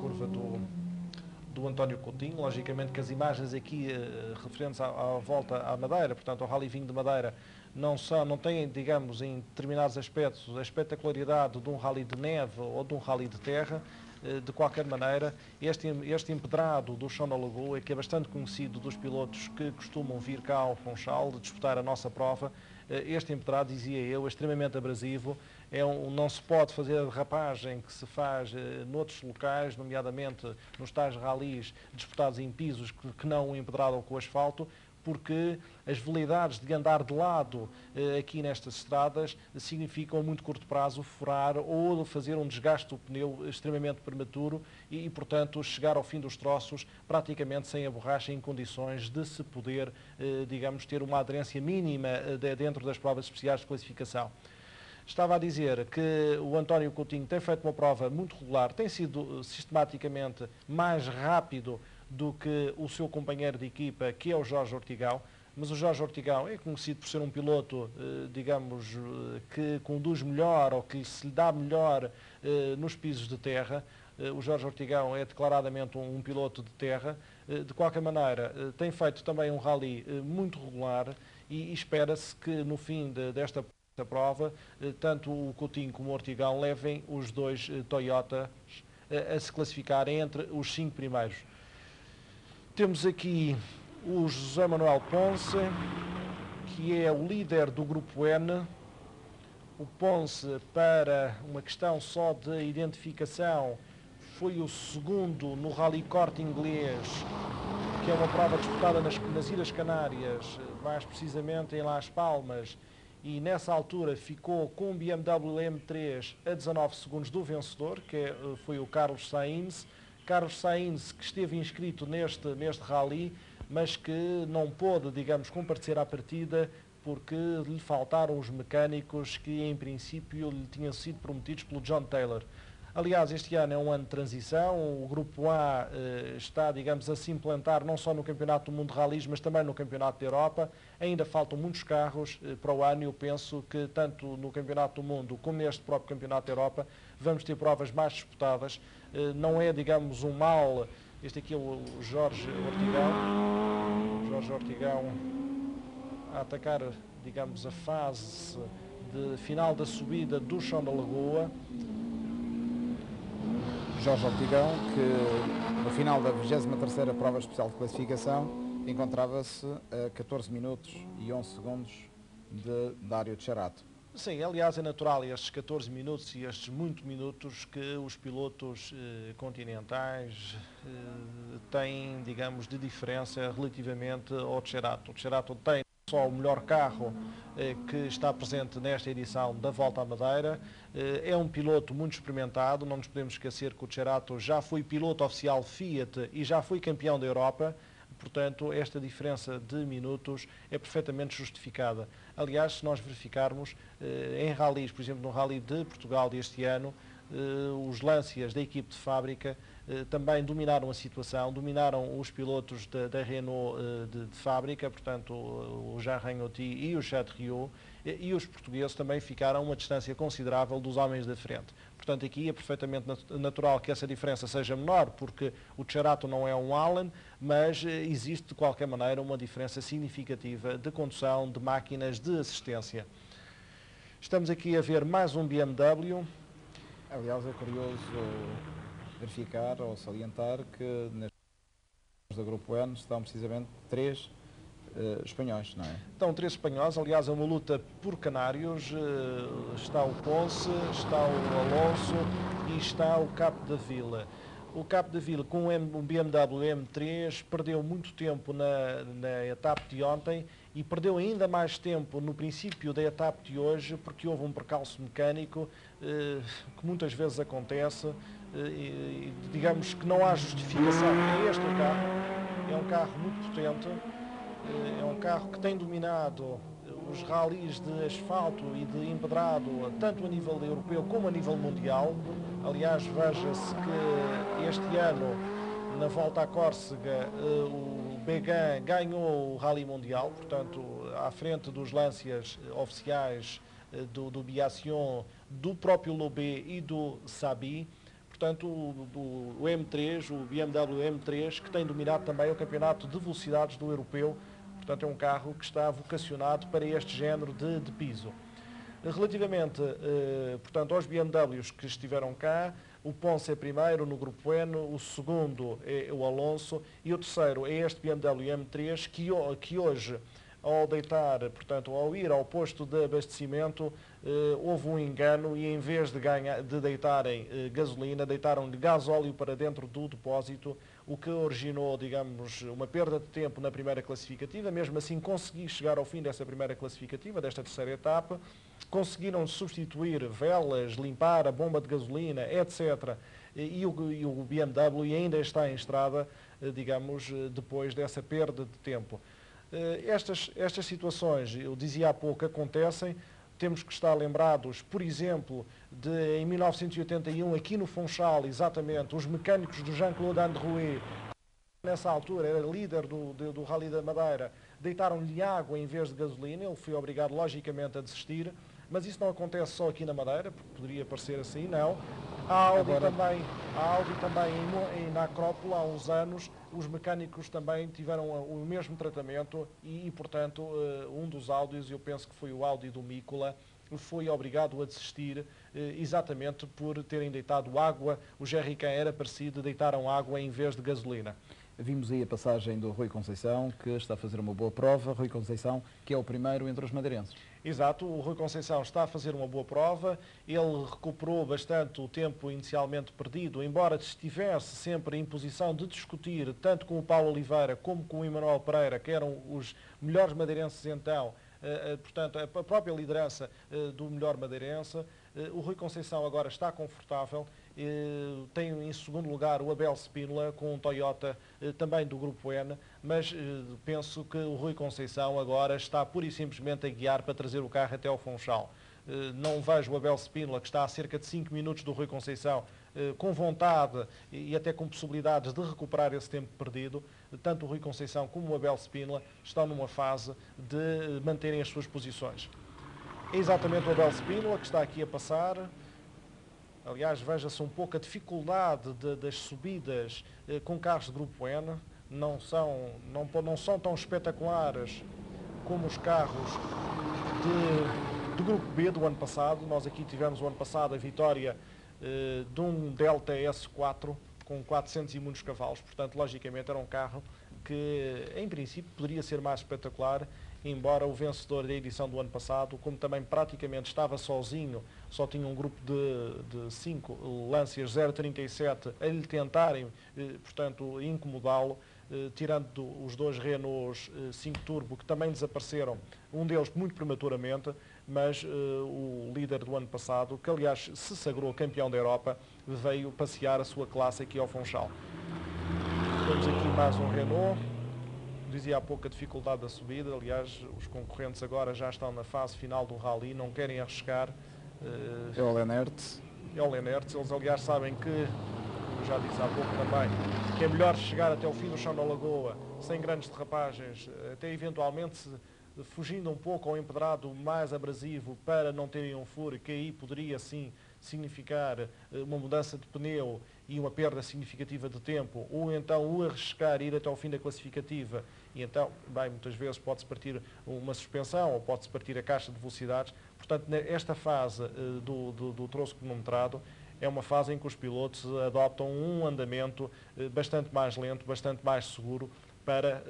curva do António Coutinho. Logicamente que as imagens aqui referentes à volta à Madeira, portanto ao Rally Vinho de Madeira, não têm, digamos, em determinados aspectos, a espetacularidade de um rally de neve ou de um rally de terra. De qualquer maneira, este empedrado do Chão da Lagoa, que é bastante conhecido dos pilotos que costumam vir cá ao Funchal de disputar a nossa prova, este empedrado, dizia eu, é extremamente abrasivo. Não se pode fazer a derrapagem que se faz noutros locais, nomeadamente nos tais ralis disputados em pisos que não o empedrado com o asfalto, porque as veleidades de andar de lado aqui nestas estradas significam a muito curto prazo furar ou fazer um desgaste do pneu extremamente prematuro e, portanto, chegar ao fim dos troços praticamente sem a borracha em condições de se poder, digamos, ter uma aderência mínima dentro das provas especiais de classificação. Estava a dizer que o António Coutinho tem feito uma prova muito regular, tem sido sistematicamente mais rápido do que o seu companheiro de equipa, que é o Jorge Ortigão, mas o Jorge Ortigão é conhecido por ser um piloto, digamos, que conduz melhor ou que se lhe dá melhor nos pisos de terra. O Jorge Ortigão é declaradamente um piloto de terra. De qualquer maneira, tem feito também um rally muito regular e espera-se que no fim desta prova, tanto o Coutinho como o Ortigão levem os dois Toyotas a se classificarem entre os 5 primeiros. Temos aqui o José Manuel Ponce, que é o líder do Grupo N. O Ponce, para uma questão só de identificação, foi o segundo no Rally Corte Inglês, que é uma prova disputada nas Ilhas Canárias, mais precisamente em Las Palmas, e nessa altura ficou com o BMW M3 a 19 segundos do vencedor, que foi o Carlos Sainz. Carlos Sainz, que esteve inscrito neste rally, mas que não pôde, digamos, comparecer à partida porque lhe faltaram os mecânicos que, em princípio, lhe tinham sido prometidos pelo John Taylor. Aliás, este ano é um ano de transição, o Grupo A está, digamos, a se implantar não só no Campeonato do Mundo de Rallys, mas também no Campeonato da Europa. Ainda faltam muitos carros para o ano e eu penso que tanto no Campeonato do Mundo como neste próprio Campeonato da Europa vamos ter provas mais disputadas. Não é, digamos, um mal. Este aqui é o Jorge Ortigão. Jorge Ortigão a atacar, digamos, a fase de final da subida do Chão da Lagoa. Jorge Ortigão, que no final da 23ª prova especial de classificação encontrava-se a 14 minutos e 11 segundos de Dário Tcharato. Sim, aliás é natural estes 14 minutos e estes muitos minutos que os pilotos continentais têm, digamos, de diferença relativamente ao Tcherato. O Tcherato tem só o melhor carro que está presente nesta edição da Volta à Madeira. É um piloto muito experimentado, não nos podemos esquecer que o Tcherato já foi piloto oficial Fiat e já foi campeão da Europa. Portanto, esta diferença de minutos é perfeitamente justificada. Aliás, se nós verificarmos, em rallies, por exemplo, no Rally de Portugal deste ano, os Lancias da equipe de fábrica também dominaram a situação, dominaram os pilotos da Renault de fábrica, portanto, o Jean Ragnotti e o Chatriot, e os portugueses também ficaram a uma distância considerável dos homens da frente. Portanto, aqui é perfeitamente natural que essa diferença seja menor, porque o Tcherato não é um Allen, mas existe de qualquer maneira uma diferença significativa de condução, de máquinas, de assistência. Estamos aqui a ver mais um BMW. Aliás, é curioso verificar ou salientar que neste do Grupo N estão precisamente 3 espanhóis, não é? Estão 3 espanhóis, aliás, é uma luta por canários. Está o Ponce, está o Alonso e está o Capdevila. O Capdevila, com o BMW M3, perdeu muito tempo na etapa de ontem e perdeu ainda mais tempo no princípio da etapa de hoje, porque houve um percalço mecânico que muitas vezes acontece e digamos que não há justificação. É este o carro, é um carro muito potente, é um carro que tem dominado os ralis de asfalto e de empedrado, tanto a nível europeu como a nível mundial. Aliás, veja-se que este ano, na Volta à Córcega, o Began ganhou o Rally Mundial, portanto, à frente dos Lancias oficiais do Biation, do próprio Lobé e do Sabi. portanto, o M3, o BMW M3, que tem dominado também o campeonato de velocidades do europeu. Portanto, é um carro que está vocacionado para este género de piso. Relativamente, portanto, aos BMWs que estiveram cá, o Ponce é primeiro no grupo N, o segundo é o Alonso e o terceiro é este BMW M3 que hoje, ao deitar, portanto, ao ir ao posto de abastecimento, houve um engano e em vez de deitarem gasolina, deitaram-lhe gasóleo para dentro do depósito, o que originou, digamos, uma perda de tempo na primeira classificativa. Mesmo assim, consegui chegar ao fim dessa primeira classificativa, desta terceira etapa. Conseguiram substituir velas, limpar a bomba de gasolina, etc. E o BMW ainda está em estrada, digamos, depois dessa perda de tempo. Estas situações, eu dizia há pouco, acontecem. Temos que estar lembrados, por exemplo, de em 1981, aqui no Funchal, exatamente, os mecânicos do Jean-Claude Androuet, nessa altura era líder do Rally da Madeira, deitaram-lhe água em vez de gasolina. Ele foi obrigado, logicamente, a desistir. Mas isso não acontece só aqui na Madeira, porque poderia parecer assim, não. A Audi também na Acrópole, há uns anos, os mecânicos também tiveram o mesmo tratamento portanto, um dos Audis, eu penso que foi o Audi do Mícola, foi obrigado a desistir exatamente por terem deitado água. O GRK era parecido, deitaram água em vez de gasolina. Vimos aí a passagem do Rui Conceição, que está a fazer uma boa prova. Rui Conceição, que é o primeiro entre os madeirenses. Exato, o Rui Conceição está a fazer uma boa prova. Ele recuperou bastante o tempo inicialmente perdido, embora estivesse sempre em posição de discutir, tanto com o Paulo Oliveira como com o Emanuel Pereira, que eram os melhores madeirenses então, portanto, a própria liderança do melhor madeirense. O Rui Conceição agora está confortável. Tem em segundo lugar o Abel Spínola com um Toyota também do Grupo N, mas penso que o Rui Conceição agora está pura e simplesmente a guiar para trazer o carro até ao Funchal. Não vejo o Abel Spínola, que está a cerca de 5 minutos do Rui Conceição, com vontade e até com possibilidades de recuperar esse tempo perdido. Tanto o Rui Conceição como o Abel Spínola estão numa fase de manterem as suas posições. É exatamente o Abel Spínola que está aqui a passar. Aliás, veja-se um pouco a dificuldade das subidas com carros de Grupo N. Não são tão espetaculares como os carros do Grupo B do ano passado. Nós aqui tivemos o ano passado a vitória de um Delta S4 com 400 e muitos cavalos. Portanto, logicamente, era um carro que, em princípio, poderia ser mais espetacular, embora o vencedor da edição do ano passado, como também praticamente estava sozinho, só tinha um grupo de 5 Lancias 037 a lhe tentarem, portanto, incomodá-lo, tirando os 2 Renaults 5 Turbo, que também desapareceram, um deles muito prematuramente, mas o líder do ano passado, que aliás se sagrou campeão da Europa, veio passear a sua classe aqui ao Funchal. Temos aqui mais um Renault. Dizia há pouco a dificuldade da subida. Aliás, os concorrentes agora já estão na fase final do rally, não querem arriscar. É o Lenertz. É o Lenertz. Eles, aliás, sabem que, como já disse há pouco também, que é melhor chegar até o fim do chão da lagoa, sem grandes derrapagens, até eventualmente fugindo um pouco ao empedrado mais abrasivo para não terem um furo, que aí poderia sim significar uma mudança de pneu e uma perda significativa de tempo, ou então o arriscar ir até ao fim da classificativa e então, bem, muitas vezes pode-se partir uma suspensão ou pode-se partir a caixa de velocidades. Portanto, esta fase do troço cronometrado é uma fase em que os pilotos adoptam um andamento bastante mais lento, bastante mais seguro, para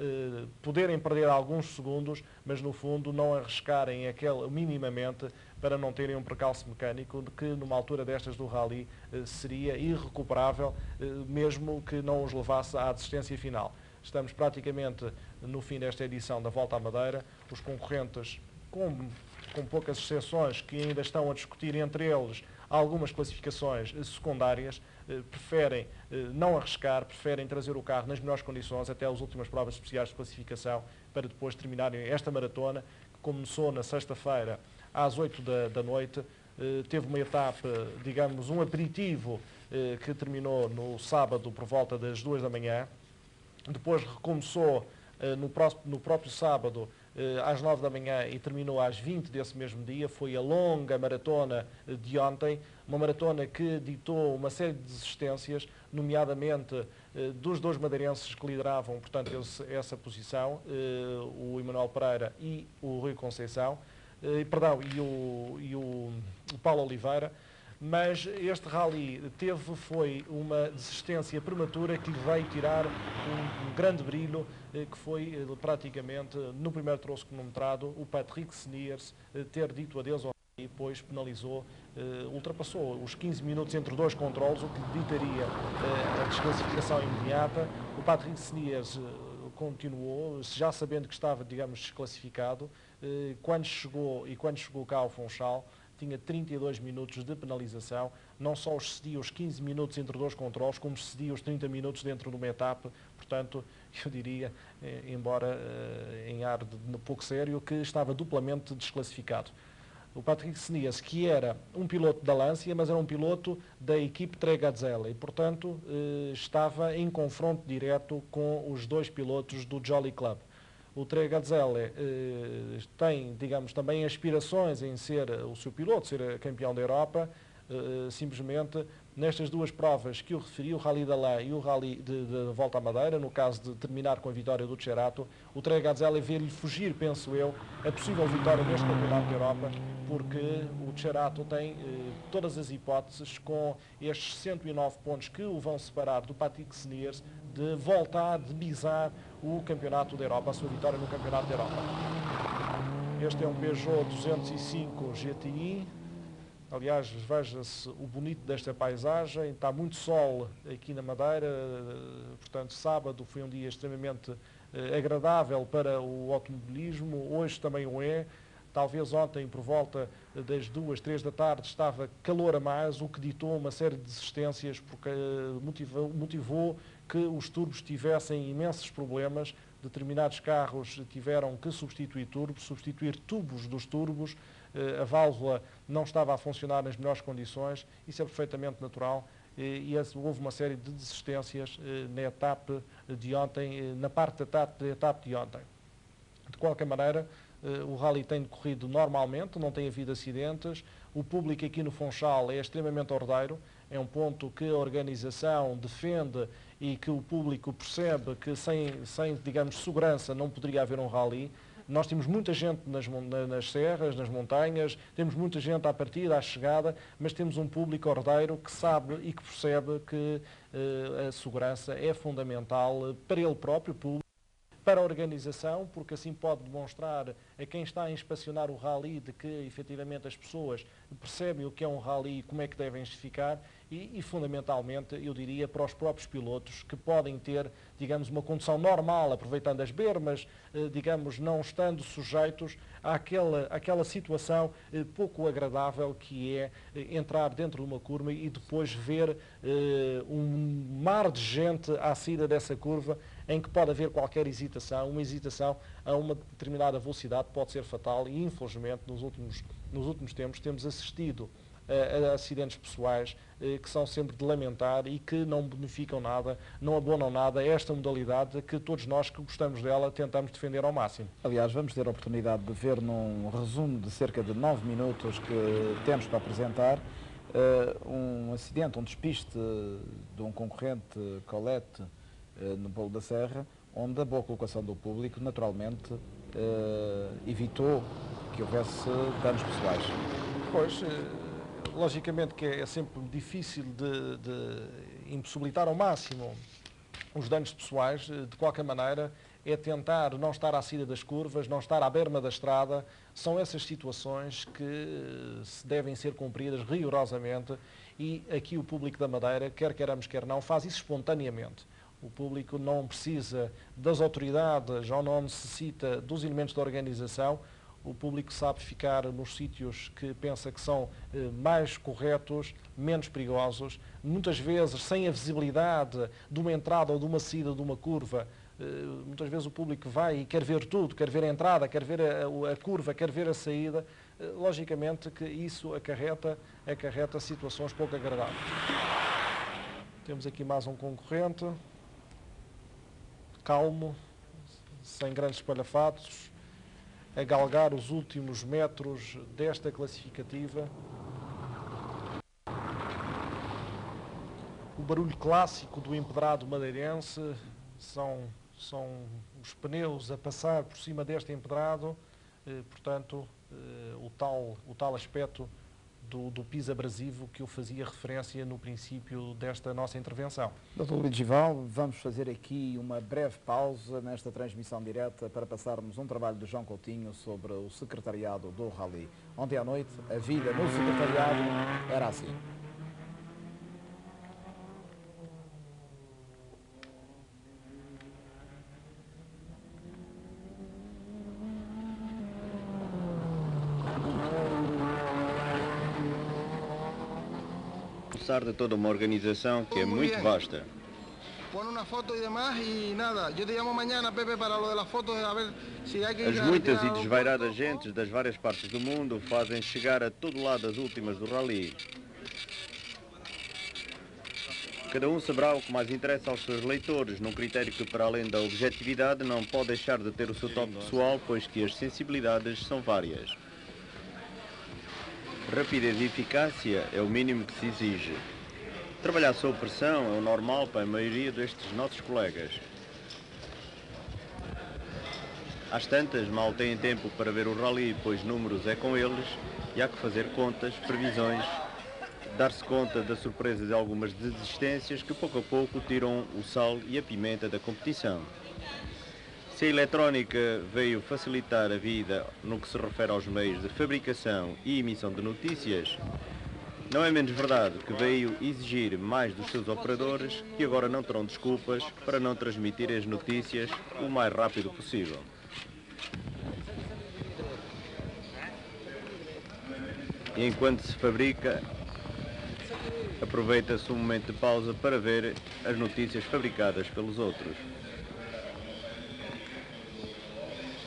poderem perder alguns segundos, mas no fundo não arriscarem minimamente para não terem um percalço mecânico de que numa altura destas do rally seria irrecuperável, mesmo que não os levasse à desistência final. Estamos praticamente no fim desta edição da Volta à Madeira. Os concorrentes, com poucas exceções, que ainda estão a discutir entre eles algumas classificações secundárias, preferem não arriscar, preferem trazer o carro nas melhores condições até as últimas provas especiais de classificação para depois terminarem esta maratona, que começou na sexta-feira às 8 da noite, teve uma etapa, digamos, um aperitivo que terminou no sábado por volta das 2 da manhã, depois recomeçou no próprio sábado às 9 da manhã e terminou às 20 desse mesmo dia. Foi a longa maratona de ontem, uma maratona que ditou uma série de desistências, nomeadamente dos dois madeirenses que lideravam, portanto, essa posição, o Emanuel Pereira e o Rui Conceição, e o Paulo Oliveira. Mas este rally foi uma desistência prematura que lhe veio tirar um grande brilho, que foi praticamente no primeiro troço cronometrado o Patrick Seniors ter dito adeus ao rally, pois penalizou, ultrapassou os 15 minutos entre dois controlos, o que lhe ditaria a desclassificação imediata. O Patrick Seniors continuou, já sabendo que estava, digamos, desclassificado, quando chegou cá ao Funchal, tinha 32 minutos de penalização, não só excedia os 15 minutos entre dois controles, como excedia os 30 minutos dentro de uma etapa. Portanto, eu diria, embora em ar de pouco sério, que estava duplamente desclassificado. O Patrick Seniors, que era um piloto da Lancia, mas era um piloto da equipe Tre Gazelle e, portanto, estava em confronto direto com os dois pilotos do Jolly Club. O Tre Gazelle tem, digamos, também aspirações em ser o seu piloto, ser campeão da Europa. Simplesmente, nestas duas provas que eu referi, o Rally da Lã e o Rally de Volta à Madeira, no caso de terminar com a vitória do Cerato, o Tre Gazelle vê-lhe fugir, penso eu, a possível vitória neste Campeonato da Europa, porque o Cerato tem todas as hipóteses, com estes 109 pontos que o vão separar do Patrick Seniors, de voltar, de bisar o Campeonato da Europa, a sua vitória no Campeonato da Europa. Este é um Peugeot 205 GTI. Aliás, veja-se o bonito desta paisagem. Está muito sol aqui na Madeira, portanto, sábado foi um dia extremamente agradável para o automobilismo. Hoje também o é. Talvez ontem, por volta das 2, 3 da tarde, estava calor a mais, o que ditou uma série de desistências, porque motivou que os turbos tivessem imensos problemas. Determinados carros tiveram que substituir turbos, substituir tubos dos turbos. A válvula não estava a funcionar nas melhores condições, isso é perfeitamente natural. E houve uma série de desistências na etapa de ontem, na parte da etapa de ontem. De qualquer maneira, o rally tem decorrido normalmente, não tem havido acidentes. O público aqui no Funchal é extremamente ordeiro, é um ponto que a organização defende e que o público percebe que sem digamos, segurança não poderia haver um rally. Nós temos muita gente nas serras, nas montanhas, temos muita gente à partida, à chegada, mas temos um público ordeiro que sabe e que percebe que a segurança é fundamental para ele próprio, público, para a organização, porque assim pode demonstrar a quem está a inspecionar o rally de que efetivamente as pessoas percebem o que é um rally e como é que devem ficar e fundamentalmente, eu diria, para os próprios pilotos que podem ter, digamos, uma condução normal, aproveitando as bermas, digamos, não estando sujeitos àquela situação pouco agradável que é entrar dentro de uma curva e depois ver um mar de gente à saída dessa curva, em que pode haver qualquer hesitação, uma hesitação a uma determinada velocidade pode ser fatal e, infelizmente, nos últimos tempos temos assistido a acidentes pessoais que são sempre de lamentar e que não beneficam nada, não abonam nada a esta modalidade que todos nós que gostamos dela tentamos defender ao máximo. Aliás, vamos ter a oportunidade de ver num resumo de cerca de 9 minutos que temos para apresentar um acidente, um despiste de um concorrente Colette no Bolo da Serra, onde a boa colocação do público naturalmente evitou que houvesse danos pessoais. Pois, logicamente que é sempre difícil de impossibilitar ao máximo os danos pessoais. De qualquer maneira, é tentar não estar à saída das curvas, não estar à berma da estrada. São essas situações que devem ser cumpridas rigorosamente e aqui o público da Madeira, quer queiramos, quer não, faz isso espontaneamente. O público não precisa das autoridades ou não necessita dos elementos da organização. O público sabe ficar nos sítios que pensa que são mais corretos, menos perigosos. Muitas vezes, sem a visibilidade de uma entrada ou de uma saída de uma curva, muitas vezes o público vai e quer ver tudo, quer ver a entrada, quer ver a curva, quer ver a saída. Logicamente que isso acarreta situações pouco agradáveis. Temos aqui mais um concorrente, calmo, sem grandes espalhafatos. a galgar os últimos metros desta classificativa. O barulho clássico do empedrado madeirense são os pneus a passar por cima deste empedrado, portanto, o tal aspecto do piso abrasivo que eu fazia referência no princípio desta nossa intervenção. Dr. Luís Gival, vamos fazer aqui uma breve pausa nesta transmissão direta para passarmos um trabalho de João Coutinho sobre o secretariado do Rally. Ontem à noite, a vida no secretariado era assim. De toda uma organização que é muito vasta. As muitas e desvairadas gentes das várias partes do mundo fazem chegar a todo lado as últimas do rally. Cada um saberá o que mais interessa aos seus leitores, num critério que, para além da objetividade, não pode deixar de ter o seu toque pessoal, pois que as sensibilidades são várias. Rapidez e eficácia é o mínimo que se exige. Trabalhar sob pressão é o normal para a maioria destes nossos colegas. Às tantas, mal têm tempo para ver o rally, pois números é com eles, e há que fazer contas, previsões, dar-se conta da surpresa de algumas desistências que pouco a pouco tiram o sal e a pimenta da competição. Se a eletrónica veio facilitar a vida no que se refere aos meios de fabricação e emissão de notícias, não é menos verdade que veio exigir mais dos seus operadores, que agora não terão desculpas para não transmitir as notícias o mais rápido possível. E enquanto se fabrica, aproveita-se um momento de pausa para ver as notícias fabricadas pelos outros.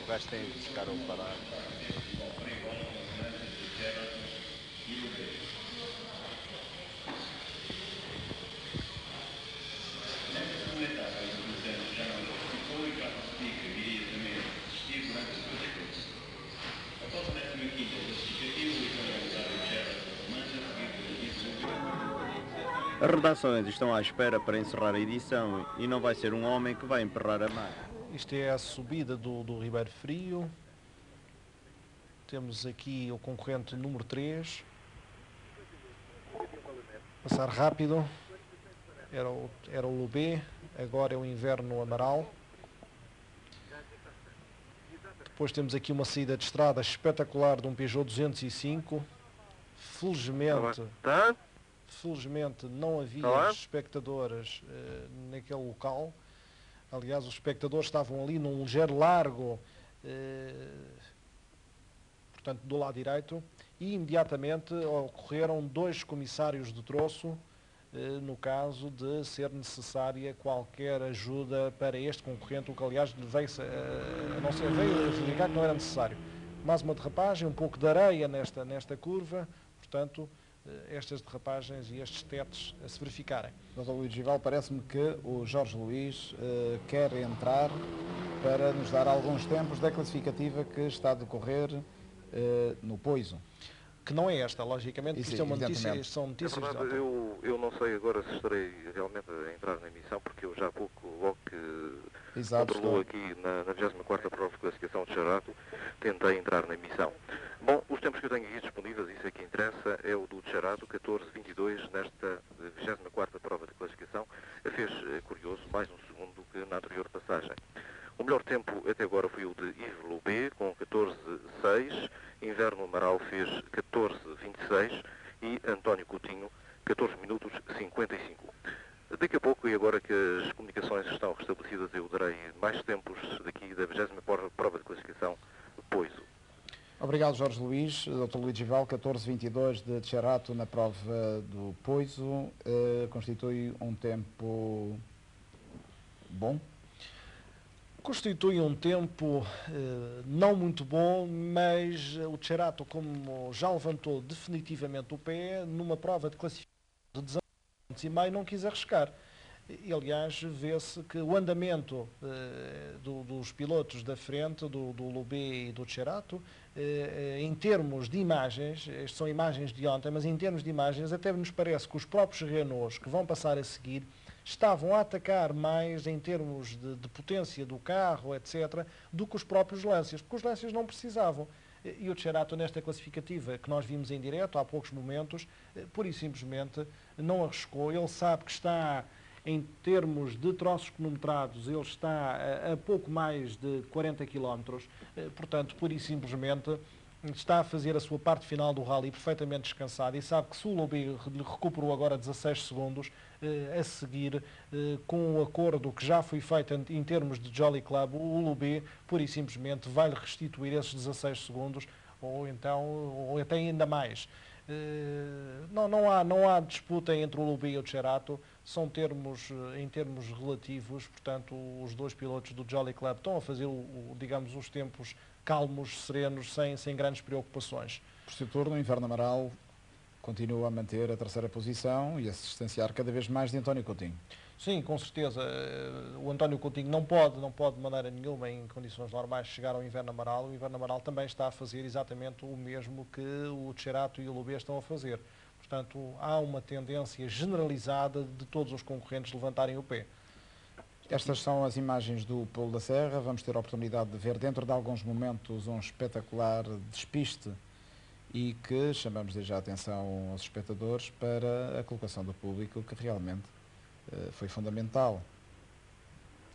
O gajo tem que buscar ou parar. As redações estão à espera para encerrar a edição e não vai ser um homem que vai emperrar a máquina. Isto é a subida do Ribeiro Frio. Temos aqui o concorrente número 3. Passar rápido. Era o Lubê, agora é o Inverno Amaral. Depois temos aqui uma saída de estrada espetacular de um Peugeot 205. Felizmente não havia espectadores naquele local. Aliás, os espectadores estavam ali num ligeiro largo, portanto, do lado direito, e imediatamente ocorreram 2 comissários de troço, no caso de ser necessária qualquer ajuda para este concorrente, o que aliás veio a verificar que não era necessário. Mais uma derrapagem, um pouco de areia nesta curva, portanto, estas derrapagens e estes tetos a se verificarem. Dr. Luís Gival, parece-me que o Jorge Luís quer entrar para nos dar alguns tempos da classificativa que está a decorrer no Poiso. Que não é esta, logicamente, Isso, isto é uma notícia, são notícias... É verdade, eu não sei agora se estarei realmente a entrar na emissão, porque eu já há pouco, logo que controlou aqui na 24ª prova de classificação de Charato, tentei entrar na emissão. Bom, os tempos que eu tenho aqui disponíveis, isso é que interessa, é o do Charato, 14:22, nesta 24ª prova de classificação. Fez, curioso, mais um segundo que na anterior passagem. O melhor tempo até agora foi o de Yves Lubé, com 14:06. Inverno Amaral fez 14:26 e António Coutinho 14 minutos 55. Daqui a pouco, e agora que as comunicações estão restabelecidas, eu darei mais tempos daqui da 20ª prova de classificação Poiso. Obrigado, Jorge Luís. Dr. Luís Gival, 14:22 de Charato na prova do Poiso. Constitui um tempo bom? Constitui um tempo não muito bom, mas o Charato, como já levantou definitivamente o pé, numa prova de classificação de 19,5 não quis arriscar. E, aliás, vê-se que o andamento dos pilotos da frente, do Lubé e do Cerato, em termos de imagens, estas são imagens de ontem, mas em termos de imagens até nos parece que os próprios Renaults que vão passar a seguir estavam a atacar mais em termos de potência do carro, etc., do que os próprios Lancias, porque os Lancias não precisavam. E o Cerato, nesta classificativa que nós vimos em direto há poucos momentos, pura e simplesmente não arriscou. Ele sabe que está, em termos de troços cronometrados, ele está a pouco mais de 40 km, portanto, pura e simplesmente está a fazer a sua parte final do rally perfeitamente descansado e sabe que se o Lubé recuperou agora 16 segundos, a seguir, com o acordo que já foi feito em termos de Jolly Club, o Lubé pura e simplesmente vai-lhe restituir esses 16 segundos ou até ainda mais. Não há disputa entre o Lubé e o Cerato, são termos, em termos relativos, portanto, os dois pilotos do Jolly Club estão a fazer, digamos, os tempos calmos, serenos, sem grandes preocupações. Por seu turno, o Inverno Amaral continua a manter a terceira posição e a se distanciar cada vez mais de António Coutinho. Sim, com certeza. O António Coutinho não pode de maneira nenhuma, em condições normais, chegar ao Inverno Amaral. O Inverno Amaral também está a fazer exatamente o mesmo que o Cerato e o Lubé estão a fazer. Portanto, há uma tendência generalizada de todos os concorrentes levantarem o pé. Estas são as imagens do Pulo da Serra. Vamos ter a oportunidade de ver dentro de alguns momentos um espetacular despiste e que chamamos desde já a atenção aos espectadores para a colocação do público, que realmente foi fundamental.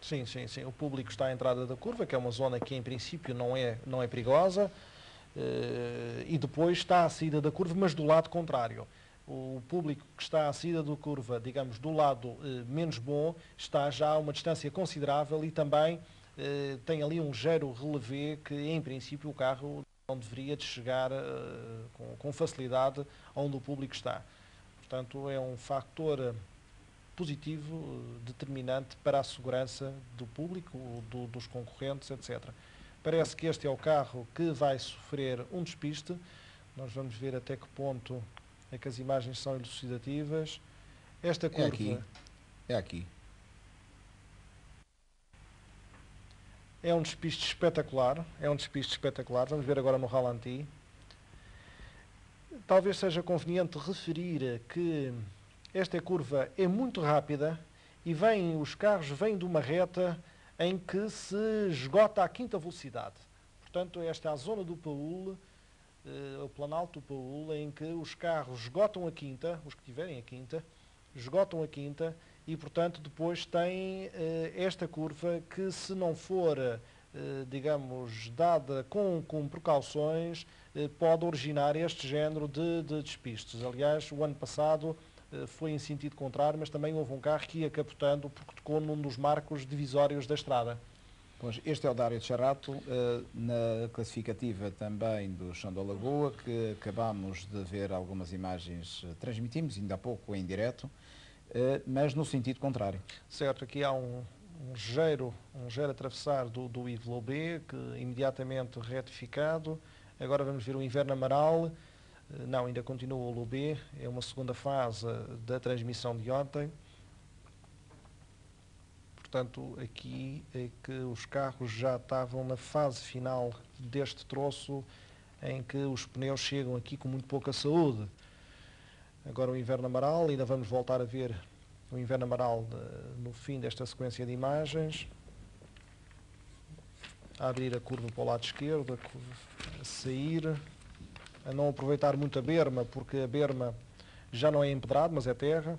Sim. O público está à entrada da curva, que é uma zona que em princípio não é perigosa, e depois está à saída da curva, mas do lado contrário. O público que está à saída da curva, digamos, do lado menos bom, está já a uma distância considerável e também tem ali um ligeiro relevé que, em princípio, o carro não deveria de chegar com facilidade onde o público está. Portanto, é um fator positivo, determinante para a segurança do público, dos concorrentes, etc. Parece que este é o carro que vai sofrer um despiste. Nós vamos ver até que ponto é que as imagens são elucidativas. Esta curva... É aqui. É um despiste espetacular. Vamos ver agora no ralenti. Talvez seja conveniente referir que esta curva é muito rápida e os carros vêm de uma reta em que se esgota a quinta velocidade. Portanto, esta é a zona do Paul, o Planalto do Paul, em que os carros esgotam a quinta, os que tiverem a quinta, esgotam a quinta e, portanto, depois tem esta curva que, se não for, digamos, dada com precauções, pode originar este género de despistes. Aliás, o ano passado foi em sentido contrário, mas também houve um carro que ia capotando porque tocou num dos marcos divisórios da estrada. Pois, este é o Dário de Cerato, na classificativa também do Chão da Lagoa, que acabámos de ver algumas imagens, transmitimos ainda há pouco em direto, mas no sentido contrário. Certo, aqui há um ligeiro atravessar do Yves Lubé, que imediatamente retificado. Agora vamos ver o Inverno Amaral. Não, ainda continua o Lubé, é uma segunda fase da transmissão de ontem. Portanto, aqui é que os carros já estavam na fase final deste troço, em que os pneus chegam aqui com muito pouca saúde. Agora o Inverno Amaral, ainda vamos voltar a ver o Inverno Amaral no fim desta sequência de imagens. A abrir a curva para o lado esquerdo, a sair, a não aproveitar muito a berma, porque a berma já não é empedrado, mas é terra.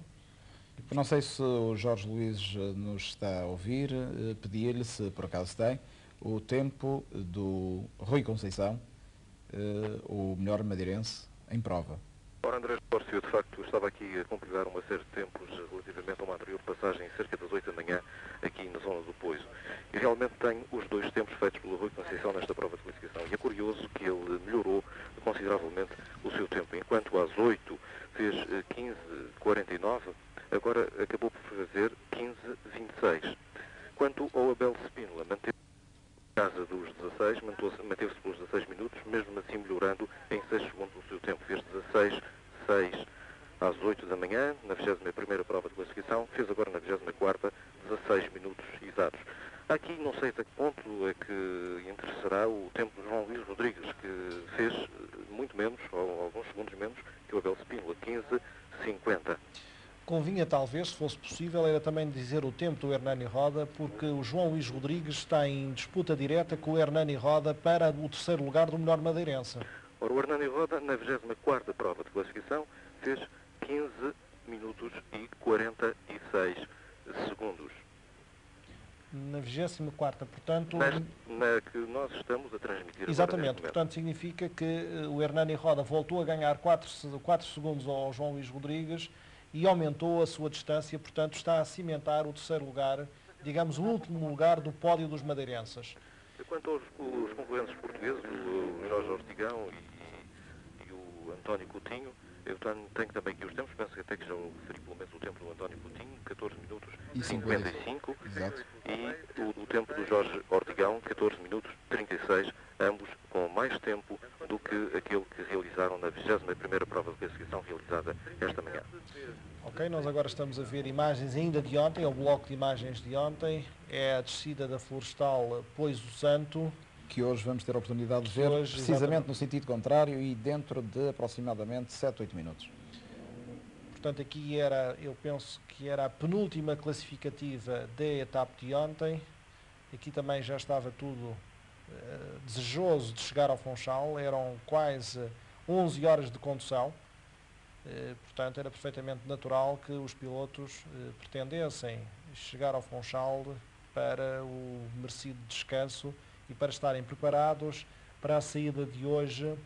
Não sei se o Jorge Luís nos está a ouvir, pedia-lhe, se por acaso tem, o tempo do Rui Conceição, o melhor madeirense, em prova. Ora, André Pórcio, de facto, estava aqui a compilar uma série de tempos relativamente a uma anterior passagem cerca das 8 da manhã aqui na zona do Poiso. E realmente tenho os dois tempos feitos pelo Rui Conceição nesta prova de classificação. E é curioso que ele melhorou consideravelmente o seu tempo. Enquanto às 8 fez 15:49, agora acabou por fazer 15:26. Quanto ao Abel Spínola, manteve casa dos 16, manteve-se pelos 16 minutos, mesmo assim melhorando em 6 segundos o seu tempo. Fez 16:6 às 8 da manhã, na 21ª prova de classificação, fez agora na 24ª 16 minutos exatos. Aqui não sei até que ponto é que interessará o tempo de João Luís Rodrigues, que fez muito menos, ou alguns segundos menos, que o Abel Spínola, 15:50. Convinha talvez, se fosse possível, era também dizer o tempo do Hernani Roda, porque o João Luís Rodrigues está em disputa direta com o Hernani Roda para o terceiro lugar do melhor madeirense. Ora, o Hernani Roda, na 24ª prova de classificação, fez 15 minutos e 46 segundos. Na 24ª, portanto... Na que nós estamos a transmitir. Exatamente, portanto significa que o Hernani Roda voltou a ganhar 4 segundos ao João Luís Rodrigues e aumentou a sua distância, portanto está a cimentar o terceiro lugar, digamos o último lugar do pódio dos madeirenses. Quanto aos concorrentes portugueses, o Jorge Ortigão e o António Coutinho, eu tenho também aqui os tempos, penso que até que já referi pelo menos o tempo do António Coutinho, 14 minutos e 55, Exato. E o tempo do Jorge Ortigão, 14 minutos 36, ambos com mais tempo do que aquele que realizaram na 21ª prova de classificação realizada esta manhã. Ok, nós agora estamos a ver imagens ainda de ontem, é o bloco de imagens de ontem, é a descida da Florestal Pois o Santo. Que hoje vamos ter a oportunidade de ver, hoje, precisamente exatamente, no sentido contrário e dentro de aproximadamente 7, 8 minutos. Portanto, aqui eu penso que era a penúltima classificativa da etapa de ontem. Aqui também já estava tudo desejoso de chegar ao Funchal, eram quase 11 horas de condução. Portanto, era perfeitamente natural que os pilotos pretendessem chegar ao Funchal para o merecido descanso e para estarem preparados para a saída de hoje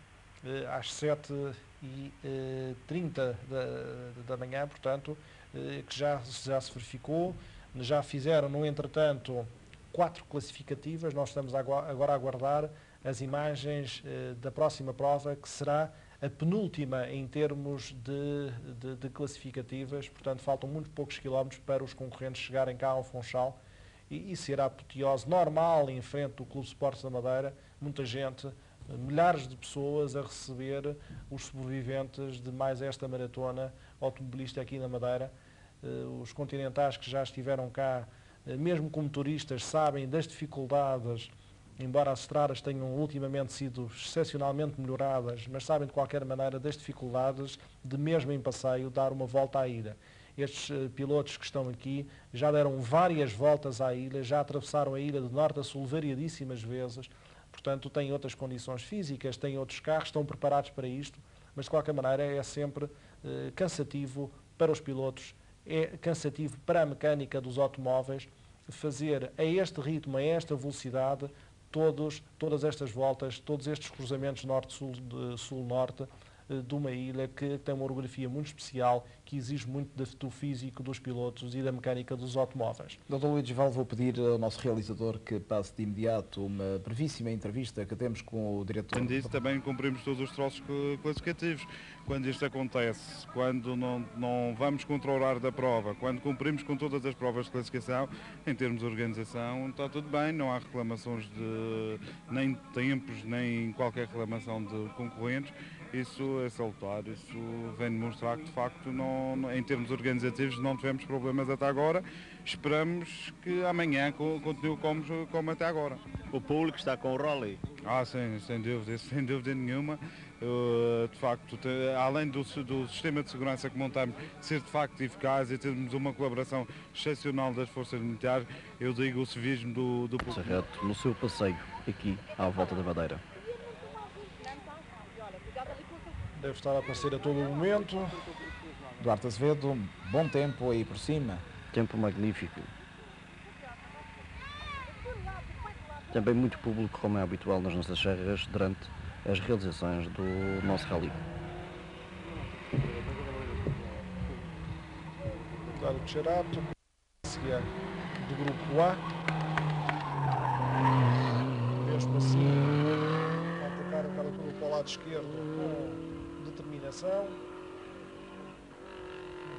às 7h30 da manhã, portanto, que já se verificou. Já fizeram, no entretanto, 4 classificativas. Nós estamos agora a aguardar as imagens da próxima prova, que será a penúltima em termos de classificativas. Portanto, faltam muito poucos quilómetros para os concorrentes chegarem cá ao Funchal. E será a apoteose normal em frente do Clube Sports da Madeira, muita gente, milhares de pessoas a receber os sobreviventes de mais esta maratona automobilística aqui na Madeira. Os continentais que já estiveram cá, mesmo como turistas, sabem das dificuldades, embora as estradas tenham ultimamente sido excepcionalmente melhoradas, mas sabem de qualquer maneira das dificuldades de, mesmo em passeio, dar uma volta à ilha. Estes pilotos que estão aqui já deram várias voltas à ilha, já atravessaram a ilha de norte a sul variadíssimas vezes, portanto têm outras condições físicas, têm outros carros, estão preparados para isto, mas de qualquer maneira é sempre cansativo para os pilotos, é cansativo para a mecânica dos automóveis fazer a este ritmo, a esta velocidade, todas estas voltas, todos estes cruzamentos norte-sul, sul-norte, de uma ilha que tem uma orografia muito especial, que exige muito do físico dos pilotos e da mecânica dos automóveis. Dr. Luís Val, vou pedir ao nosso realizador que passe de imediato uma brevíssima entrevista que temos com o diretor. Além disso, também cumprimos todos os troços classificativos. Quando isto acontece, quando não vamos contra o horário da prova, quando cumprimos com todas as provas de classificação, em termos de organização, está tudo bem, não há reclamações nem de tempos, nem qualquer reclamação de concorrentes. Isso é salutar, isso vem demonstrar que de facto em termos organizativos não tivemos problemas até agora. Esperamos que amanhã continue como até agora. O público está com o rally? Sim, sem dúvida nenhuma. De facto, além do sistema de segurança que montamos ser de facto eficaz e termos uma colaboração excepcional das forças militares, eu digo o civismo do público. Sarreto, no seu passeio aqui à volta da Madeira. Deve estar a aparecer a todo momento. Duarte Azevedo, bom tempo aí por cima. Tempo magnífico. Também muito público, como é habitual nas nossas serras, durante as realizações do nosso rally. Claro, Xerato, do grupo A. Mesmo assim, atacar aquela turma para o lado esquerdo com determinação.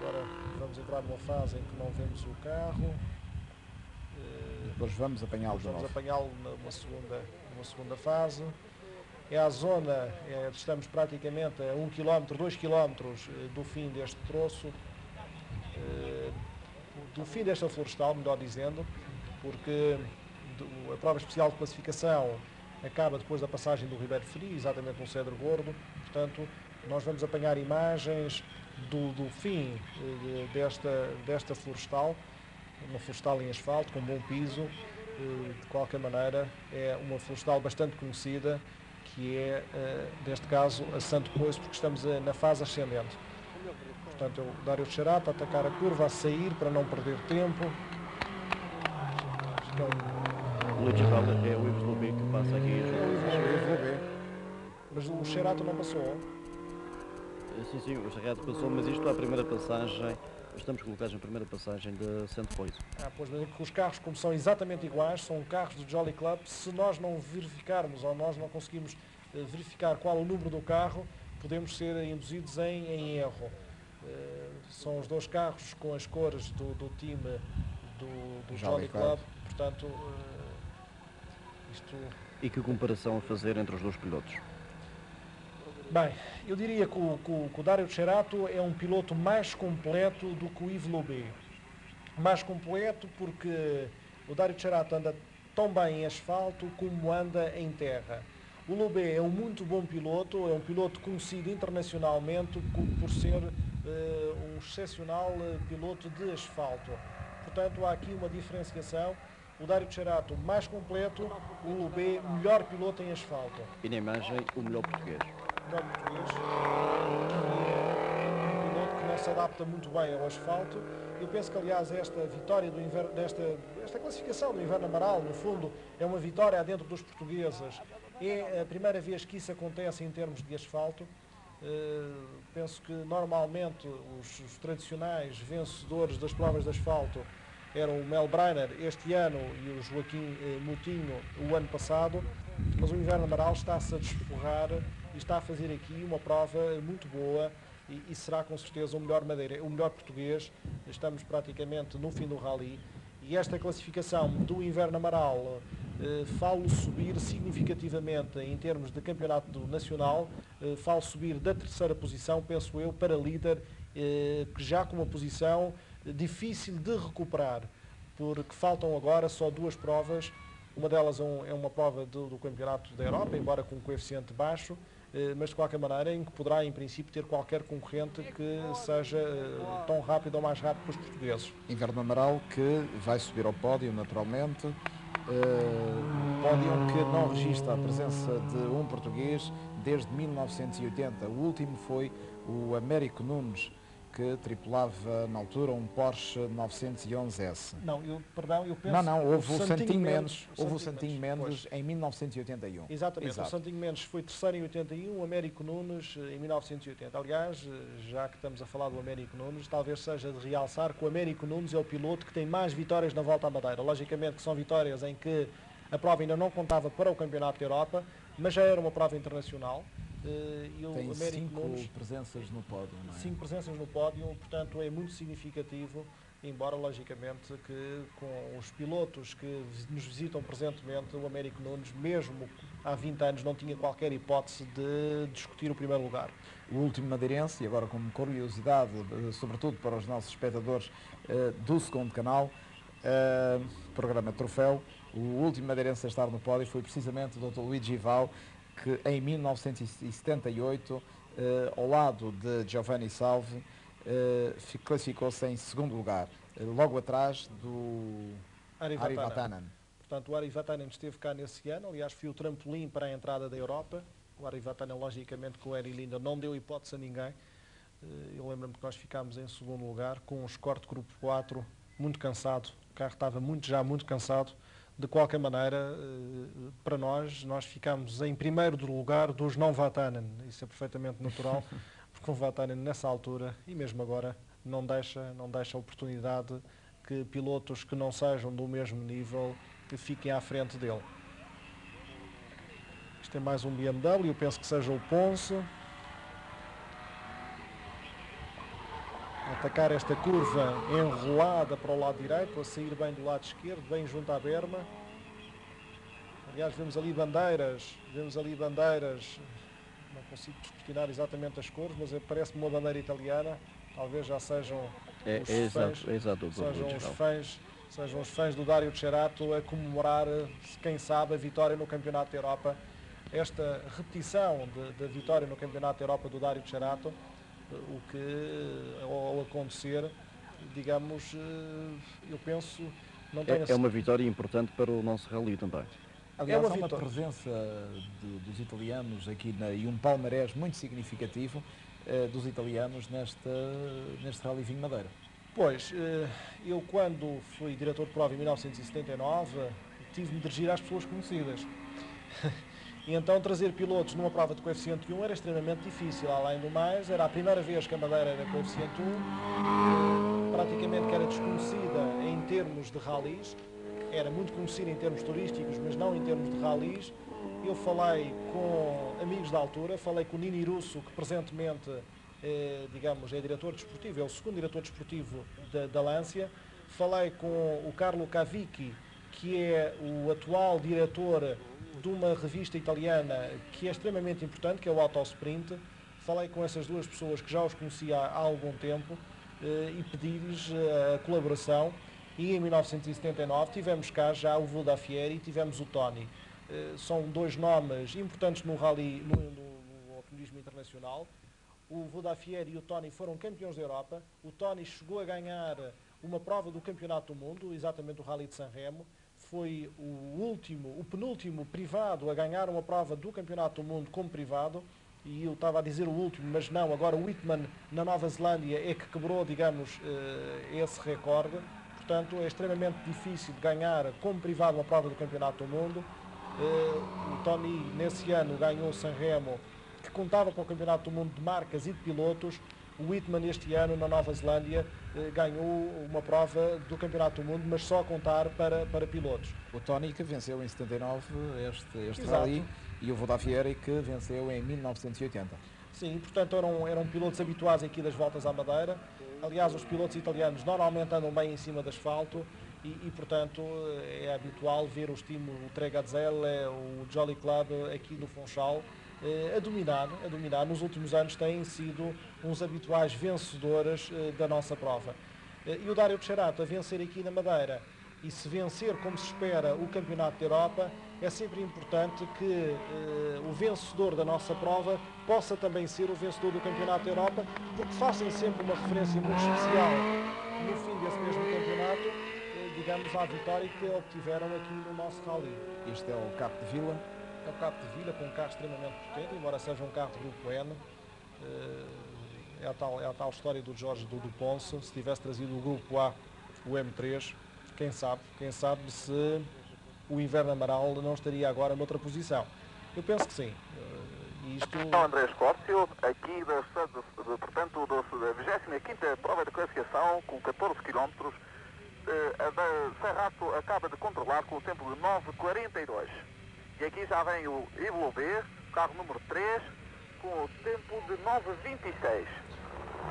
Agora vamos entrar numa fase em que não vemos o carro. Depois vamos apanhá-lo de novo. Vamos apanhá-lo numa segunda fase. é a zona, estamos praticamente a 1 km, 2 km do fim deste troço, do fim desta florestal, melhor dizendo, porque a prova especial de classificação acaba depois da passagem do Ribeiro Frio, exatamente no Cedro Gordo. Portanto, nós vamos apanhar imagens do fim desta florestal, uma florestal em asfalto, com bom piso. De qualquer maneira, é uma florestal bastante conhecida, que é, neste caso, a Santo Poiso, porque estamos na fase ascendente. Portanto, o Dário Teixeira a atacar a curva, a sair para não perder tempo. O Luigi Vale é o Ives Lubê que passa aqui. Mas o Xerato não passou. Sim, o Xerato passou, mas isto é a primeira passagem. Estamos colocados na primeira passagem de Santo Poiso. Pois, mas os carros, como são exatamente iguais, são carros do Jolly Club, se nós não verificarmos ou nós não conseguimos verificar qual o número do carro, podemos ser induzidos em erro. São os dois carros com as cores do time do Jolly Club, portanto, isto... E que comparação a fazer entre os dois pilotos? Bem, eu diria que o Dário Teixeira é um piloto mais completo do que o Yves Lubé. Mais completo porque o Dário Teixeira anda tão bem em asfalto como anda em terra. O Lubé é um muito bom piloto, é um piloto conhecido internacionalmente por ser um excepcional piloto de asfalto. Portanto, há aqui uma diferenciação. O Dário Teixeira mais completo, o Lubé melhor piloto em asfalto. E na imagem, o melhor português. Melhor português, um piloto que não se adapta muito bem ao asfalto. Eu penso que, aliás, esta vitória do inverno, esta classificação do Inverno Amaral, no fundo, é uma vitória dentro dos portugueses. É a primeira vez que isso acontece em termos de asfalto. Penso que, normalmente, os tradicionais vencedores das provas de asfalto eram o Mel Breiner este ano e o Joaquim Moutinho o ano passado, mas o Inverno Amaral está-se a desforrar e está a fazer aqui uma prova muito boa e será com certeza o melhor português. Estamos praticamente no fim do rally e esta classificação do Inverno Amaral falo subir significativamente em termos de campeonato nacional, falo subir da terceira posição, penso eu, para líder, que já com uma posição difícil de recuperar, porque faltam agora só duas provas. Uma delas é uma prova do Campeonato da Europa, embora com um coeficiente baixo, mas de qualquer maneira em que poderá em princípio ter qualquer concorrente que seja tão rápido ou mais rápido que os portugueses. Inverno Amaral que vai subir ao pódio naturalmente, pódio que não registra a presença de um português desde 1980. O último foi o Américo Nunes, que tripulava na altura um Porsche 911S. Eu penso... houve o Santinho Mendes. Houve o Santinho Mendes em 1981. Exatamente, Exato. O Santinho Mendes foi terceiro em 81, o Américo Nunes em 1980. Aliás, já que estamos a falar do Américo Nunes, talvez seja de realçar que o Américo Nunes é o piloto que tem mais vitórias na Volta à Madeira. Logicamente que são vitórias em que a prova ainda não contava para o Campeonato da Europa, mas já era uma prova internacional. Tem 5 presenças no pódio, não é? 5 presenças no pódio, portanto é muito significativo, embora logicamente que com os pilotos que nos visitam presentemente, o Américo Nunes, mesmo há 20 anos, não tinha qualquer hipótese de discutir o primeiro lugar. O último madeirense, e agora como curiosidade, sobretudo para os nossos espectadores do segundo canal, programa Troféu, o último madeirense a estar no pódio foi precisamente o Dr. Luigi Val, que em 1978, ao lado de Giovanni Salvi, classificou-se em segundo lugar, logo atrás do Ari Vatanen. Portanto, o Ari Vatanen esteve cá nesse ano, aliás, foi o trampolim para a entrada da Europa. O Ari Vatanen, logicamente, com o Eri Linda não deu hipótese a ninguém. Eu lembro-me que nós ficámos em segundo lugar, com um Escort Grupo 4, muito cansado. O carro estava já muito cansado. De qualquer maneira, para nós ficámos em primeiro lugar dos não Vatanen. Isso é perfeitamente natural, porque o Vatanen nessa altura, e mesmo agora, não deixa a oportunidade que pilotos que não sejam do mesmo nível fiquem à frente dele. Isto é mais um BMW, eu penso que seja o Ponce. Atacar esta curva enrolada para o lado direito, a sair bem do lado esquerdo, bem junto à berma. Aliás, vemos ali bandeiras, não consigo descortinar exatamente as cores, mas parece-me uma bandeira italiana, talvez já sejam sejam os fãs do Dario Cerato a comemorar, quem sabe, a vitória no Campeonato da Europa. Esta repetição da vitória no Campeonato da Europa do Dario Cerato, o que ao acontecer, digamos, eu penso, não tenho é uma vitória importante para o nosso rally também. Aliás, há uma presença dos italianos aqui e um palmarés muito significativo dos italianos neste Rally Vinho Madeira. Pois, eu quando fui diretor de prova em 1979, tive-me de dirigir às pessoas conhecidas. E então trazer pilotos numa prova de coeficiente 1 era extremamente difícil. Além do mais, era a primeira vez que a Madeira era coeficiente 1, praticamente que era desconhecida em termos de rallies, era muito conhecida em termos turísticos, mas não em termos de rallies. Eu falei com amigos da altura, falei com o Nini Russo, que presentemente digamos, é diretor desportivo, é o segundo diretor desportivo da Lancia. Falei com o Carlo Cavicchi, que é o atual diretor de uma revista italiana que é extremamente importante, que é o Autosprint. Falei com essas duas pessoas que já os conhecia há algum tempo e pedi-lhes a colaboração. E em 1979 tivemos cá já o Vodafieri e tivemos o Tony. São dois nomes importantes no rally, no automobilismo internacional. O Vodafieri e o Tony foram campeões da Europa. O Tony chegou a ganhar uma prova do Campeonato do Mundo, exatamente o Rally de Sanremo. Foi o penúltimo privado a ganhar uma prova do Campeonato do Mundo como privado. E eu estava a dizer o último, mas não, agora o Whitman na Nova Zelândia é que quebrou, digamos, esse recorde. Portanto, é extremamente difícil de ganhar como privado uma prova do Campeonato do Mundo. O Tony, nesse ano, ganhou o Sanremo, que contava com o Campeonato do Mundo de marcas e de pilotos. O Whitman, este ano, na Nova Zelândia, ganhou uma prova do Campeonato do Mundo, mas só a contar para pilotos. O Tony, que venceu em 79 este rally, e o Vodafieri, que venceu em 1980. Sim, portanto, eram pilotos habituais aqui das voltas à Madeira. Aliás, os pilotos italianos normalmente andam bem em cima de asfalto e portanto, é habitual ver o Tre Gazelle, o Jolly Club aqui do Funchal a dominar. Nos últimos anos têm sido uns habituais vencedores da nossa prova. E o Dario Cerato a vencer aqui na Madeira, e se vencer como se espera o Campeonato da Europa, é sempre importante que o vencedor da nossa prova possa também ser o vencedor do Campeonato da Europa, porque fazem sempre uma referência muito especial no fim desse mesmo campeonato, digamos, à vitória que obtiveram aqui no nosso rally. Este é o Capo de Vila. É o Capo de Vila, com um carro extremamente potente, embora seja um carro de grupo N. É a tal história do Jorge do Ponce. Se tivesse trazido o grupo A, o M3, quem sabe se o Inverno Amaral não estaria agora noutra posição. Eu penso que sim. André Escórcio, aqui portanto, da 25ª prova de classificação, com 14 km, a Serrato acaba de controlar com o tempo de 9:42. E aqui já vem o Ivo B, carro número 3, com o tempo de 9:26.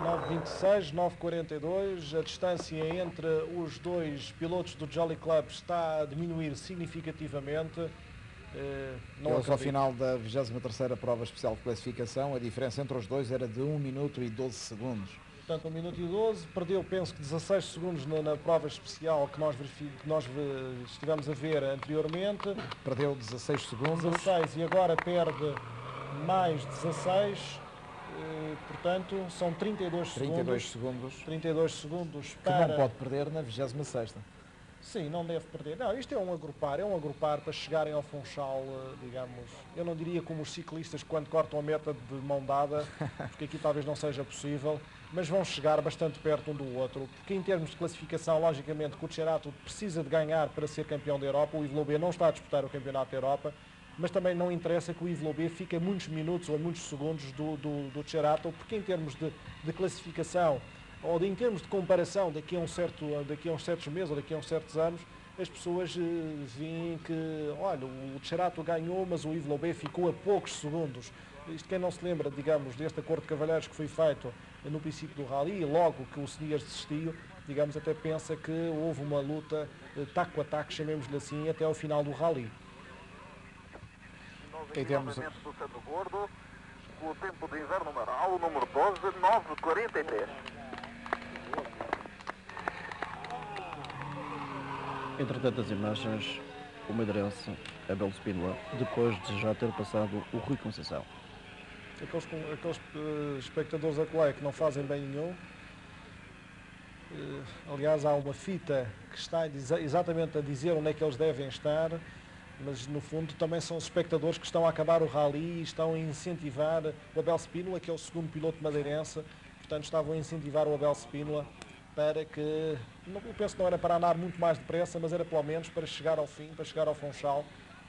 9:26, 9:42, a distância entre os dois pilotos do Jolly Club está a diminuir significativamente. Eles, ao final da 23ª prova especial de classificação, a diferença entre os dois era de 1 minuto e 12 segundos. Portanto, 1 minuto e 12, perdeu, penso que 16 segundos na prova especial que nós estivemos a ver anteriormente. Perdeu 16 segundos. 16 e agora perde mais 16. Portanto, são 32 segundos. 32 segundos para... Que não pode perder na 26ª. Sim, não deve perder. Não, isto é um agrupar para chegarem ao Funchal, digamos, eu não diria como os ciclistas quando cortam a meta de mão dada, porque aqui talvez não seja possível, mas vão chegar bastante perto um do outro, porque em termos de classificação, logicamente, que o Cerato precisa de ganhar para ser campeão da Europa. O Yves Lobé não está a disputar o Campeonato da Europa, mas também não interessa que o Yves Lobé fique a muitos minutos ou a muitos segundos do Cerato, porque em termos de classificação ou em termos de comparação daqui a uns certos meses ou daqui a uns certos anos, as pessoas veem que, olha, o Cerato ganhou, mas o Yves Lobé ficou a poucos segundos. Isto quem não se lembra, digamos, deste acordo de cavalheiros que foi feito no princípio do rally, e logo que o Seniors desistiu, digamos, até pensa que houve uma luta taco a taco, chamemos-lhe assim, até ao final do rally. E temos do Santo Gordo, com o tempo de inverno Amaral, o número 12, 9:43. Entretanto, as imagens, o madeirense Abel Spínola, depois de já ter passado o Rui Conceição. Aqueles espectadores acolá que não fazem bem nenhum. Aliás, há uma fita que está exatamente a dizer onde é que eles devem estar, mas no fundo também são os espectadores que estão a acabar o rally e estão a incentivar o Abel Spínola, que é o segundo piloto madeirense, portanto estavam a incentivar o Abel Spínola para que, eu penso que não era para andar muito mais depressa, mas era pelo menos para chegar ao fim, para chegar ao Funchal,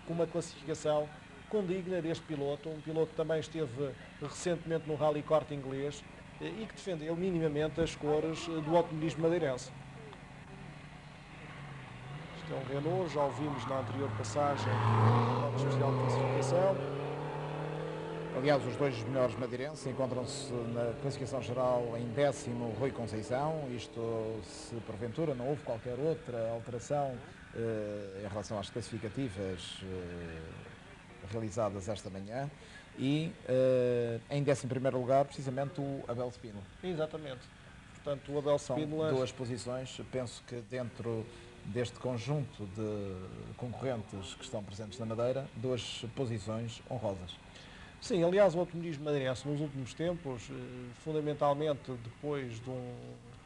com uma classificação condigna deste piloto, um piloto que também esteve recentemente no Rally Corte Inglês e que defendeu minimamente as cores do automobilismo madeirense. Isto é um Renault, já o vimos na anterior passagem, na especial de classificação. Aliás, os dois melhores madeirenses encontram-se na classificação geral em 10º Rui Conceição, isto se porventura não houve qualquer outra alteração em relação às classificativas realizadas esta manhã, e em 11º lugar precisamente o Abel Spínola. Exatamente. Portanto, o Abel Spínola... São duas posições, penso que dentro deste conjunto de concorrentes que estão presentes na Madeira, duas posições honrosas. Sim, aliás, o automobilismo madeirense nos últimos tempos, fundamentalmente depois de um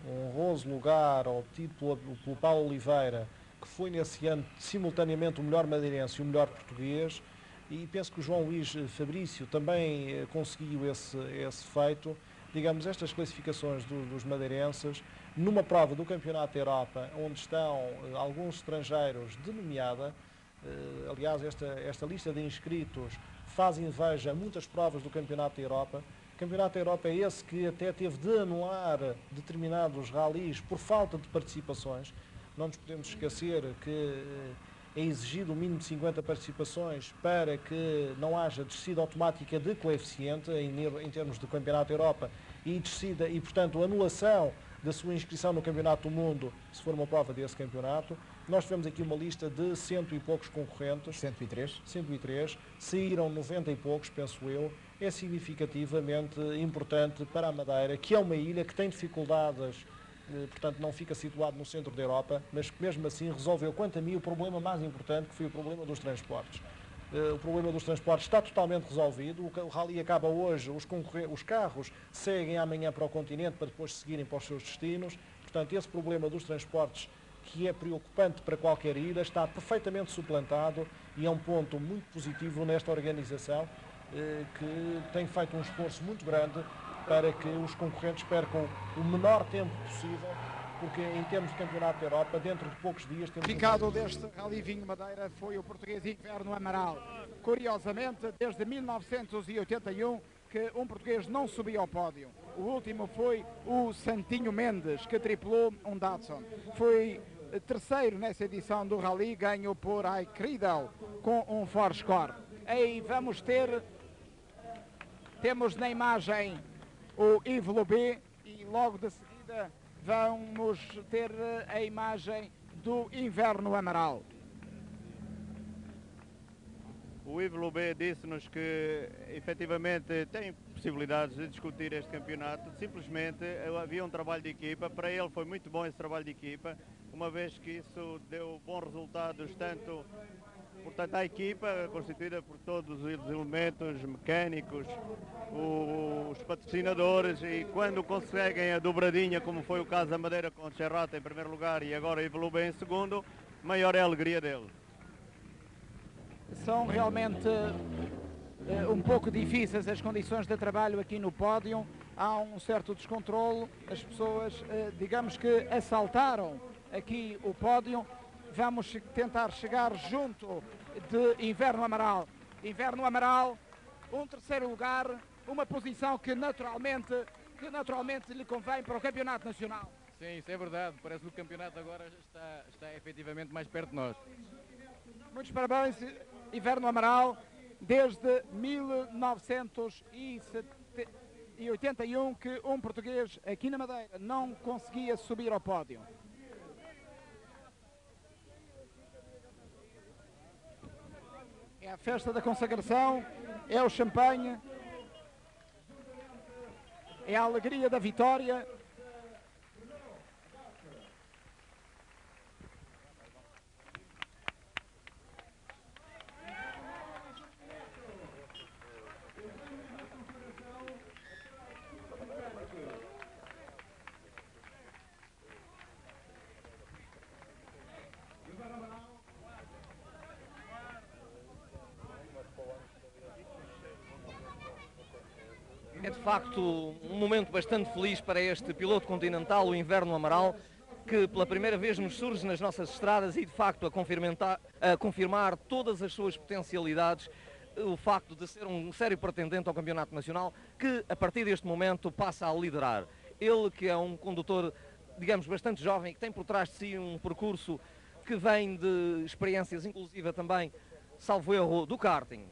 honroso lugar obtido pelo Paulo Oliveira, que foi nesse ano simultaneamente o melhor madeirense e o melhor português, e penso que o João Luís Fabrício também conseguiu esse feito. Digamos, estas classificações dos madeirenses, numa prova do Campeonato da Europa, onde estão alguns estrangeiros de nomeada, aliás, esta lista de inscritos faz inveja a muitas provas do Campeonato da Europa. O Campeonato da Europa é esse que até teve de anular determinados ralis por falta de participações. Não nos podemos esquecer que é exigido o mínimo de 50 participações para que não haja descida automática de coeficiente em termos de Campeonato da Europa e descida e, portanto, anulação da sua inscrição no Campeonato do Mundo, se for uma prova desse campeonato. Nós tivemos aqui uma lista de 100 e poucos concorrentes. 103. Saíram 90 e poucos, penso eu. É significativamente importante para a Madeira, que é uma ilha que tem dificuldades, portanto não fica situado no centro da Europa, mas que mesmo assim resolveu, quanto a mim, o problema mais importante, que foi o problema dos transportes. O problema dos transportes está totalmente resolvido, o rally acaba hoje, os carros seguem amanhã para o continente para depois seguirem para os seus destinos, portanto esse problema dos transportes, que é preocupante para qualquer ilha, está perfeitamente suplantado e é um ponto muito positivo nesta organização, que tem feito um esforço muito grande para que os concorrentes percam o menor tempo possível, porque em termos de Campeonato da Europa, dentro de poucos dias temos... O ficado deste Rally Vinho Madeira foi o português Inverno Amaral. Curiosamente, desde 1981 que um português não subia ao pódio. O último foi o Santinho Mendes, que tripulou um Datsun. Foi terceiro nessa edição do Rally, ganho por Aikridal com um Ford Score. Aí temos na imagem o Yves Lubé e logo de seguida vamos ter a imagem do Inverno Amaral. O Yves Lubé disse-nos que efetivamente tem possibilidades de discutir este campeonato. Simplesmente havia um trabalho de equipa, para ele foi muito bom esse trabalho de equipa, uma vez que isso deu bons resultados, portanto a equipa constituída por todos os elementos mecânicos, os patrocinadores, e quando conseguem a dobradinha, como foi o caso da Madeira com o Serrata em primeiro lugar e agora Yves Lubé em segundo, maior é a alegria dele. São realmente um pouco difíceis as condições de trabalho aqui no pódio, há um certo descontrole, as pessoas, digamos que assaltaram aqui o pódio. Vamos tentar chegar junto de Inverno Amaral. Inverno Amaral, um terceiro lugar, uma posição que naturalmente lhe convém para o Campeonato Nacional. Sim, isso é verdade, parece que o campeonato agora está efetivamente mais perto de nós. Muitos parabéns, Inverno Amaral, desde 1981 que um português aqui na Madeira não conseguia subir ao pódio. É a festa da consagração, é o champanhe, é a alegria da vitória. É de facto um momento bastante feliz para este piloto continental, o Inverno Amaral, que pela primeira vez nos surge nas nossas estradas e de facto a confirmar todas as suas potencialidades, o facto de ser um sério pretendente ao Campeonato Nacional, que a partir deste momento passa a liderar. Ele que é um condutor, digamos, bastante jovem e que tem por trás de si um percurso que vem de experiências, inclusive também, salvo erro, do karting.